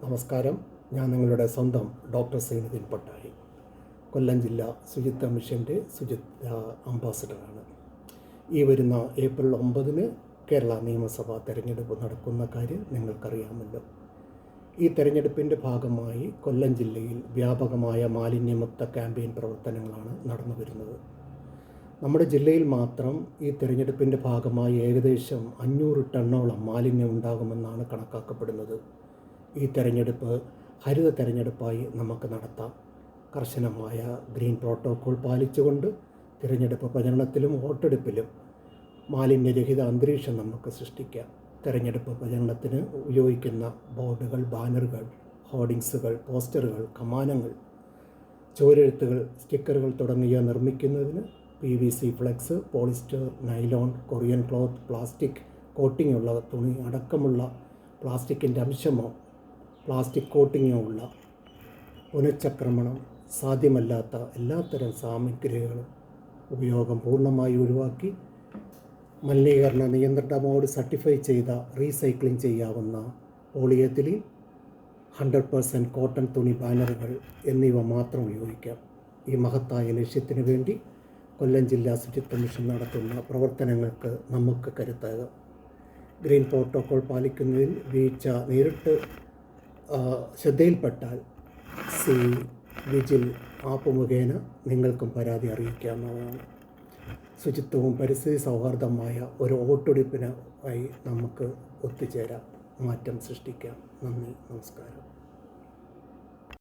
നമസ്കാരം. ഞാൻ നിങ്ങളുടെ സ്വന്തം ഡോക്ടർ സൈനുദ്ദീൻ പട്ടാഴി, കൊല്ലം ജില്ലാ ശുചിത്വ മിഷൻ്റെ ശുചിത്വ അംബാസഡറാണ്. ഈ വരുന്ന ഏപ്രിൽ 9 കേരള നിയമസഭാ തെരഞ്ഞെടുപ്പ് നടക്കുന്ന കാര്യം നിങ്ങൾക്കറിയാമല്ലോ. ഈ തെരഞ്ഞെടുപ്പിൻ്റെ ഭാഗമായി കൊല്ലം ജില്ലയിൽ വ്യാപകമായ മാലിന്യമുക്ത ക്യാമ്പയിൻ പ്രവർത്തനങ്ങളാണ് നടന്നു വരുന്നത്. നമ്മുടെ ജില്ലയിൽ മാത്രം ഈ തെരഞ്ഞെടുപ്പിൻ്റെ ഭാഗമായി ഏകദേശം 500 ടണ്ണോളം മാലിന്യം ഉണ്ടാകുമെന്നാണ് കണക്കാക്കപ്പെടുന്നത്. ഈ തെരഞ്ഞെടുപ്പ് ഹരിത തെരഞ്ഞെടുപ്പായി നമുക്ക് നടത്താം. കർശനമായ ഗ്രീൻ പ്രോട്ടോക്കോൾ പാലിച്ചുകൊണ്ട് തിരഞ്ഞെടുപ്പ് പ്രചരണത്തിലും വോട്ടെടുപ്പിലും മാലിന്യരഹിത അന്തരീക്ഷം നമുക്ക് സൃഷ്ടിക്കാം. തെരഞ്ഞെടുപ്പ് പ്രചരണത്തിന് ഉപയോഗിക്കുന്ന ബോർഡുകൾ, ബാനറുകൾ, ഹോർഡിങ്സുകൾ, പോസ്റ്ററുകൾ, കമാനങ്ങൾ, ചുവരെഴുത്തുകൾ, സ്റ്റിക്കറുകൾ തുടങ്ങിയവ നിർമ്മിക്കുന്നതിന് PVC flex, polyester, nylon, Korean cloth, plastic കോട്ടിങ്ങുള്ള തുണി അടക്കമുള്ള പ്ലാസ്റ്റിക്കിൻ്റെ അംശമോ പ്ലാസ്റ്റിക് കോട്ടിങ്ങോ ഉള്ള പുനഃചക്രമണം സാധ്യമല്ലാത്ത എല്ലാത്തരം സാമഗ്രികളും ഉപയോഗം പൂർണ്ണമായി ഒഴിവാക്കി മലിനീകരണ നിയന്ത്രണ ബോർഡ് സർട്ടിഫൈ ചെയ്ത റീസൈക്ലിംഗ് ചെയ്യാവുന്ന പോളിയെത്തിലീൻ, 100% കോട്ടൺ തുണി ബാനറുകൾ എന്നിവ മാത്രം ഉപയോഗിക്കാം. ഈ മഹത്തായ ലക്ഷ്യത്തിനു വേണ്ടി കൊല്ലം ജില്ലാ ശുചിത്വ മിഷൻ നടത്തുന്ന പ്രവർത്തനങ്ങൾക്ക് നമുക്ക് കരുത്താകാം. ഗ്രീൻ പ്രോട്ടോക്കോൾ പാലിക്കുന്നതിൽ വീഴ്ച നേരിട്ട് ശ്രദ്ധയിൽപ്പെട്ടാൽ വിജിൽ ആപ്പ് മുഖേന നിങ്ങൾക്കും പരാതി അറിയിക്കാവുന്നതാണ്. ശുചിത്വവും പരിസ്ഥിതി സൗഹാർദ്ദമായ ഒരു വോട്ടെടുപ്പിനായി നമുക്ക് ഒത്തുചേരാം, മാറ്റം സൃഷ്ടിക്കാം. നന്ദി, നമസ്കാരം.